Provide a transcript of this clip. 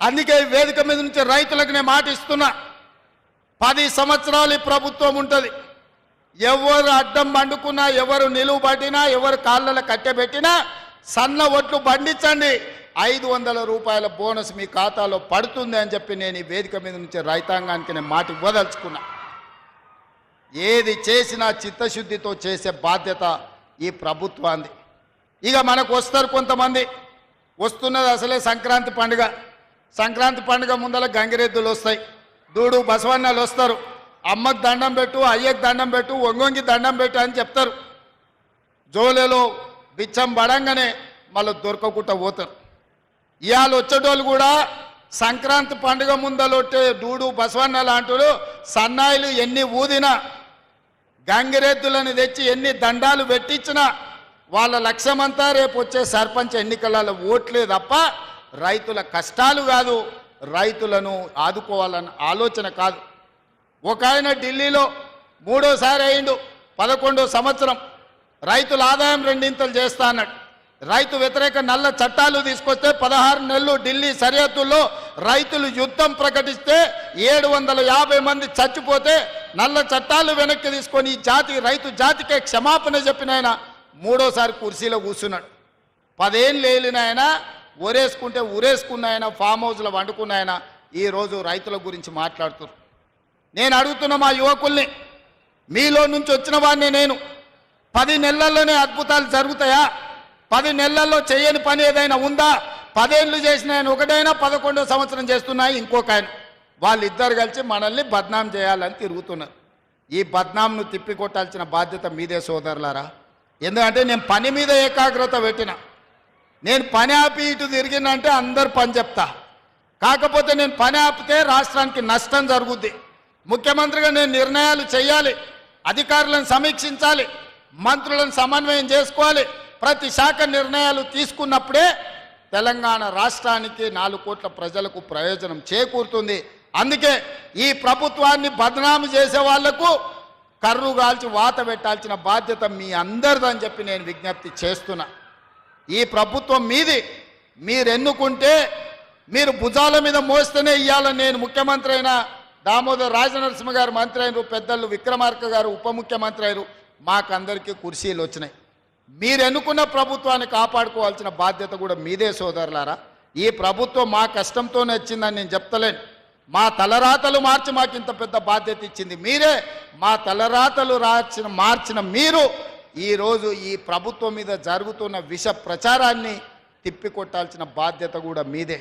అందుకే ఈ వేదిక మీద నుంచి రైతులకు నేను మాట ఇస్తున్నా, 10 సంవత్సరాలు ఈ ప్రభుత్వం ఉంటుంది. ఎవరు అడ్డం పండుకున్నా, ఎవరు నిలువు పట్టినా, ఎవరు కాళ్ళలో కట్టెబెట్టినా సన్న ఒట్లు పండించండి, 500 రూపాయల బోనస్ మీ ఖాతాలో పడుతుంది అని చెప్పి నేను ఈ వేదిక మీద నుంచి రైతాంగానికి నేను మాట ఇవ్వదలుచుకున్నా. ఏది చేసినా చిత్తశుద్ధితో చేసే బాధ్యత ఈ ప్రభుత్వాన్ని. ఇక మనకు వస్తారు కొంతమంది, వస్తున్నది అసలే సంక్రాంతి పండుగ. సంక్రాంతి పండుగ ముందర గంగిరెద్దులు వస్తాయి, దూడు బసవన్నలు వస్తారు, అమ్మకు దండం పెట్టు, అయ్యకు దండం పెట్టు, ఒంగొంగి దండం పెట్టు అని చెప్తారు. జోలేలో బిచ్చం పడంగానే మళ్ళీ దొరకకుండా పోతారు. ఇవాళ వచ్చేటోళ్ళు కూడా సంక్రాంతి పండుగ ముందలొట్టే దూడు బసవన్న లాంటి సన్నాయిలు ఎన్ని ఊదినా, గంగిరెద్దులను తెచ్చి ఎన్ని దండాలు పెట్టించినా వాళ్ళ లక్ష్యమంతా రేపు వచ్చే సర్పంచ్ ఎన్నికలలో ఓట్లే తప్ప రైతుల కష్టాలు కాదు, రైతులను ఆదుకోవాలన్న ఆలోచన కాదు. ఒక ఆయన ఢిల్లీలో 3వసారి అయిండు, 11వ సంవత్సరం రైతుల ఆదాయం 2 చేస్తా అన్నాడు. రైతు వ్యతిరేక నల్ల చట్టాలు తీసుకొస్తే 16 నెలలు ఢిల్లీ సరిహద్దుల్లో రైతులు యుద్ధం ప్రకటిస్తే 750 మంది చచ్చిపోతే నల్ల చట్టాలు వెనక్కి తీసుకొని ఈ జాతి రైతు జాతికే క్షమాపణ చెప్పిన ఆయన 3వసారి కుర్చీలో కూర్చున్నాడు. 10 ఏళ్ళు ఏలిన ఆయన ఊరేసుకుంటే ఊరేసుకున్న ఆయన, ఫామ్ హౌస్లో వండుకున్న ఆయన ఈరోజు రైతుల గురించి మాట్లాడుతున్నారు. నేను అడుగుతున్న మా యువకుల్ని, మీలో నుంచి వచ్చిన వాడిని నేను, 10 నెలల్లోనే అద్భుతాలు జరుగుతాయా? 10 నెలల్లో చేయని పని ఏదైనా ఉందా? 10 ఏళ్ళు చేసిన ఆయన ఒకటైనా 11వ సంవత్సరం చేస్తున్నాయి ఇంకొక ఆయన. వాళ్ళిద్దరు కలిసి మనల్ని బద్నాం చేయాలని తిరుగుతున్నారు. ఈ బద్నాంను తిప్పికొట్టాల్సిన బాధ్యత మీదే సోదరులారా. ఎందుకంటే నేను పని మీద ఏకాగ్రత పెట్టిన, నేను పని ఆపి ఇటు తిరిగినంటే అందరు పని చెప్తా. కాకపోతే నేను పని ఆపితే రాష్ట్రానికి నష్టం జరుగుద్ది. ముఖ్యమంత్రిగా నేను నిర్ణయాలు చేయాలి, అధికారులను సమీక్షించాలి, మంత్రులను సమన్వయం చేసుకోవాలి. ప్రతి శాఖ నిర్ణయాలు తీసుకున్నప్పుడే తెలంగాణ రాష్ట్రానికి 4 కోట్ల ప్రజలకు ప్రయోజనం చేకూరుతుంది. అందుకే ఈ ప్రభుత్వాన్ని బదనాము చేసే వాళ్లకు కర్రు గాల్చి వాత పెట్టాల్సిన బాధ్యత మీ అందరిదని చెప్పి నేను విజ్ఞప్తి చేస్తున్నా. ఈ ప్రభుత్వం మీది, మీరు ఎన్నుకుంటే మీరు భుజాల మీద మోస్తేనే ఇవ్వాల. నేను ముఖ్యమంత్రి అయినా, దామోదర్ రాజనరసింహ గారు మంత్రి అయినారు, పెద్దలు విక్రమార్క గారు ఉప ముఖ్యమంత్రి అయినారు, మాకందరికీ కుర్చీలు వచ్చినాయి. మీరు ఎన్నుకున్న ప్రభుత్వాన్ని కాపాడుకోవాల్సిన బాధ్యత కూడా మీదే సోదరులారా. ఈ ప్రభుత్వం మా కష్టంతోనే వచ్చిందని నేను చెప్తలేను. మా తలరాతలు మార్చి మాకు ఇంత పెద్ద బాధ్యత ఇచ్చింది మీరే. మా తలరాతలు మార్చిన మీరు ఈరోజు ఈ ప్రభుత్వం మీద జరుగుతున్న విష ప్రచారాన్ని తిప్పికొట్టాల్సిన బాధ్యత కూడా మీదే.